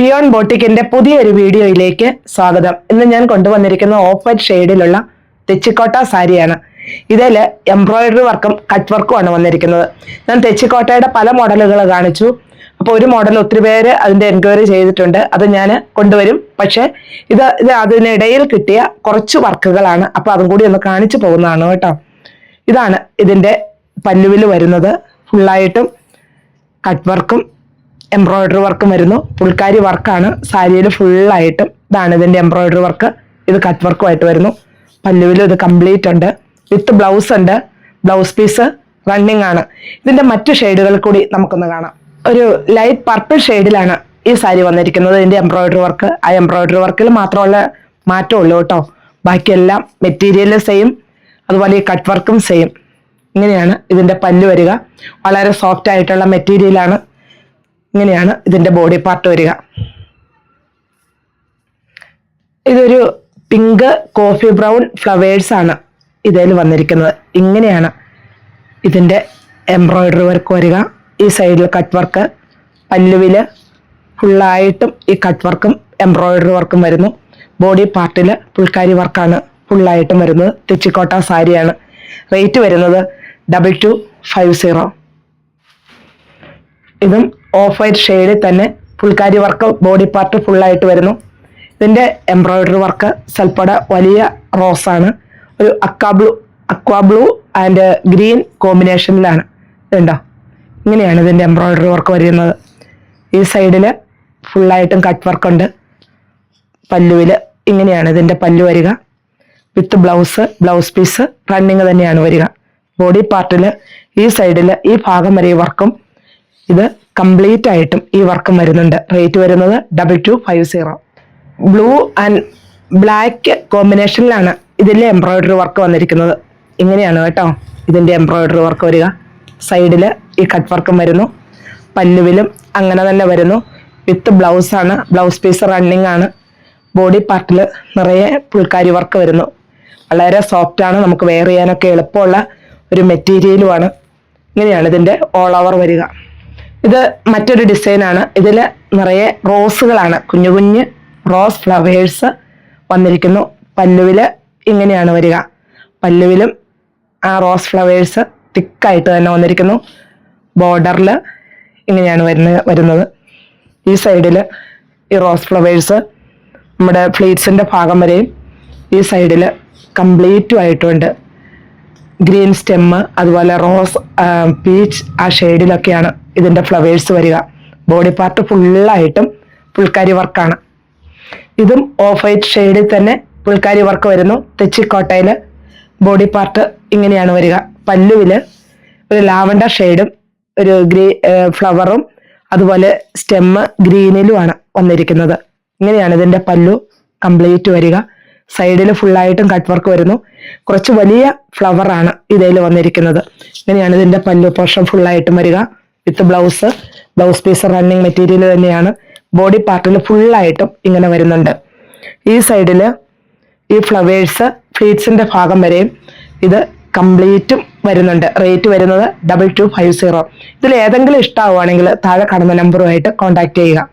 ഫിയോൺ ബോട്ടിക്കിന്റെ പുതിയൊരു വീഡിയോയിലേക്ക് സ്വാഗതം. ഇന്ന് ഞാൻ കൊണ്ടുവന്നിരിക്കുന്ന ഓഫ് വൈറ്റ് ഷെയ്ഡിലുള്ള തെച്ചിക്കോട്ട സാരിയാണ്. ഇതില് എംബ്രോയിഡറി വർക്കും കട്ട് വർക്കും ആണ് വന്നിരിക്കുന്നത്. ഞാൻ തെച്ചിക്കോട്ടയുടെ പല മോഡലുകൾ കാണിച്ചു. അപ്പോൾ ഒരു മോഡൽ ഒത്തിരി പേര് അതിന്റെ എൻക്വയറി ചെയ്തിട്ടുണ്ട്. അത് ഞാൻ കൊണ്ടുവരും. പക്ഷെ ഇത് അതിനിടയിൽ കിട്ടിയ കുറച്ച് വർക്കുകളാണ്. അപ്പൊ അതും കൂടി ഒന്ന് കാണിച്ചു പോകുന്നതാണ് കേട്ടോ. ഇതാണ് ഇതിന്റെ പല്ലുവിൽ വരുന്നത്. ഫുള്ളായിട്ടും കട്ട് വർക്കും എംബ്രോയിഡറി വർക്കും വരുന്നു. ഫുൾക്കാരി വർക്കാണ് സാരിയിൽ ഫുള്ളായിട്ടും. ഇതാണ് ഇതിന്റെ എംബ്രോയിഡറി വർക്ക്. ഇത് കട്ട് വർക്കുമായിട്ട് വരുന്നു. പല്ലുവിലും ഇത് കംപ്ലീറ്റ് ഉണ്ട്. വിത്ത് ബ്ലൗസ് ഉണ്ട്. ബ്ലൗസ് പീസ് റണ്ണിങ് ആണ്. ഇതിന്റെ മറ്റു ഷെയ്ഡുകൾ കൂടി നമുക്കൊന്ന് കാണാം. ഒരു ലൈറ്റ് പർപ്പിൾ ഷെയ്ഡിലാണ് ഈ സാരി വന്നിരിക്കുന്നത്. ഇതിന്റെ എംബ്രോയിഡറി വർക്ക് ആ എംബ്രോയിഡറി വർക്കിൽ മാത്രമുള്ള മാറ്റമുള്ളൂ കേട്ടോ. ബാക്കിയെല്ലാം മെറ്റീരിയൽ സെയിം, അതുപോലെ ഈ കട്ട് വർക്കും സെയിം. ഇങ്ങനെയാണ് ഇതിന്റെ പല്ല് വരിക. വളരെ സോഫ്റ്റ് ആയിട്ടുള്ള മെറ്റീരിയലാണ്. ഇങ്ങനെയാണ് ഇതിന്റെ ബോഡി പാർട്ട് വരിക. ഇതൊരു പിങ്ക് കോഫി ബ്രൗൺ ഫ്ലവേഴ്സ് ആണ് ഇതിൽ വന്നിരിക്കുന്നത്. ഇങ്ങനെയാണ് ഇതിന്റെ എംബ്രോയിഡറി വർക്ക് വരിക. ഈ സൈഡിൽ കട്ട് വർക്ക്, പല്ലുവില് ഫുള്ളായിട്ടും ഈ കട്ട് വർക്കും എംബ്രോയിഡറി വർക്കും വരുന്നു. ബോഡി പാർട്ടിൽ ഫുൾക്കാരി വർക്കാണ് ഫുള്ളായിട്ടും വരുന്നത്. തെച്ചിക്കോട്ട സാരിയാണ്. റേറ്റ് വരുന്നത് 2250. ഇതും ഓഫ് വൈറ്റ് ഷെയ്ഡിൽ തന്നെ ഫുൾക്കാരി വർക്ക് ബോഡി പാർട്ട് ഫുള്ളായിട്ട് വരുന്നു. ഇതിന്റെ എംബ്രോയിഡറി വർക്ക് സ്വൽപ്പട വലിയ റോസാണ്. ഒരു അക്വാ ബ്ലൂ ആൻഡ് ഗ്രീൻ കോമ്പിനേഷനിലാണ്. ഇതുണ്ടോ? ഇങ്ങനെയാണ് ഇതിന്റെ എംബ്രോയിഡറി വർക്ക് വരുന്നത്. ഈ സൈഡില് ഫുള്ളായിട്ടും കട്ട് വർക്ക് ഉണ്ട്. പല്ലുവില് ഇങ്ങനെയാണ് ഇതിന്റെ പല്ലു വരിക. വിത്ത് ബ്ലൗസ് പീസ് റണ്ണിങ് തന്നെയാണ് വരിക. ബോഡി പാർട്ടിൽ ഈ സൈഡിൽ ഈ ഭാഗം വരെ വർക്കും ഇത് കംപ്ലീറ്റ് ആയിട്ടും ഈ വർക്കും വരുന്നുണ്ട്. റേറ്റ് വരുന്നത് 2250. ബ്ലൂ ആൻഡ് ബ്ലാക്ക് കോമ്പിനേഷനിലാണ് ഇതിലെ എംബ്രോയിഡറി വർക്ക് വന്നിരിക്കുന്നത്. ഇങ്ങനെയാണ് കേട്ടോ ഇതിന്റെ എംബ്രോയിഡറി വർക്ക് വരിക. സൈഡിൽ ഈ കട്ട് വർക്കും വരുന്നു. പല്ലുവിലും അങ്ങനെ തന്നെ വരുന്നു. വിത്ത് ബ്ലൗസ് ആണ്. ബ്ലൗസ് പീസ് റണ്ണിങ് ആണ്. ബോഡി പാർട്ടിൽ നിറയെ ഫുൾക്കാരി വർക്ക് വരുന്നു. വളരെ സോഫ്റ്റ് ആണ്. നമുക്ക് വെയർ ചെയ്യാനൊക്കെ എളുപ്പമുള്ള ഒരു മെറ്റീരിയലുമാണ്. ഇങ്ങനെയാണ് ഇതിന്റെ ഓൾ ഓവർ വരിക. ഇത് മറ്റൊരു ഡിസൈനാണ്. ഇതിൽ നിറയെ റോസുകളാണ്. കുഞ്ഞു കുഞ്ഞ് റോസ് ഫ്ലവേഴ്സ് വന്നിരിക്കുന്നു. പല്ലുവില് ഇങ്ങനെയാണ് വരിക. പല്ലുവിലും ആ റോസ് ഫ്ലവേഴ്സ് തിക്കായിട്ട് തന്നെ വന്നിരിക്കുന്നു. ബോർഡറിൽ ഇങ്ങനെയാണ് വരുന്നത്. ഈ സൈഡിൽ ഈ റോസ് ഫ്ലവേഴ്സ് നമ്മുടെ ഫ്ലീറ്റ്സിന്റെ ഭാഗം വരെയും ഈ സൈഡിൽ കംപ്ലീറ്റും ആയിട്ടുണ്ട്. ഗ്രീൻ സ്റ്റെമ്മ്, അതുപോലെ റോസ്, പീച്ച് ആ ഷെയ്ഡിലൊക്കെയാണ് ഇതിന്റെ ഫ്ലവേഴ്സ് വരിക. ബോഡി പാർട്ട് ഫുള്ളായിട്ടും ഫുൾക്കാരി വർക്കാണ്. ഇതും ഓഫ് വൈറ്റ് ഷെയ്ഡിൽ തന്നെ ഫുൾക്കാരി വർക്ക് വരുന്നു. തെച്ചിക്കോട്ടയില് ബോഡി പാർട്ട് ഇങ്ങനെയാണ് വരിക. പല്ലുവില് ഒരു ലാവണ്ടർ ഷെയ്ഡും ഒരു ഫ്ലവറും അതുപോലെ സ്റ്റെമ്മ് ഗ്രീനിലുമാണ് വന്നിരിക്കുന്നത്. ഇങ്ങനെയാണ് ഇതിന്റെ പല്ലു കംപ്ലീറ്റ് വരിക. സൈഡിൽ ഫുള്ളായിട്ടും കട്ട് വർക്ക് വരുന്നു. കുറച്ച് വലിയ ഫ്ലവർ ആണ് ഇതിൽ വന്നിരിക്കുന്നത്. ഇങ്ങനെയാണ് ഇതിന്റെ പല്ലു പോർഷൻ ഫുള്ളായിട്ടും വരിക. With blouse piece running material തന്നെയാണ്. ബോഡി പാർട്ടിൽ ഫുള്ളായിട്ടും ഇങ്ങനെ വരുന്നുണ്ട്. ഈ സൈഡിൽ ഈ ഫ്ലവേഴ്സ് ഫ്ലീറ്റ്സിന്റെ ഭാഗം വരെയും ഇത് കംപ്ലീറ്റും വരുന്നുണ്ട്. റേറ്റ് വരുന്നത് 2250. ഇതിൽ ഏതെങ്കിലും ഇഷ്ടമാവുകയാണെങ്കിൽ താഴെ കാണുന്ന നമ്പറുമായിട്ട് കോൺടാക്ട് ചെയ്യുക.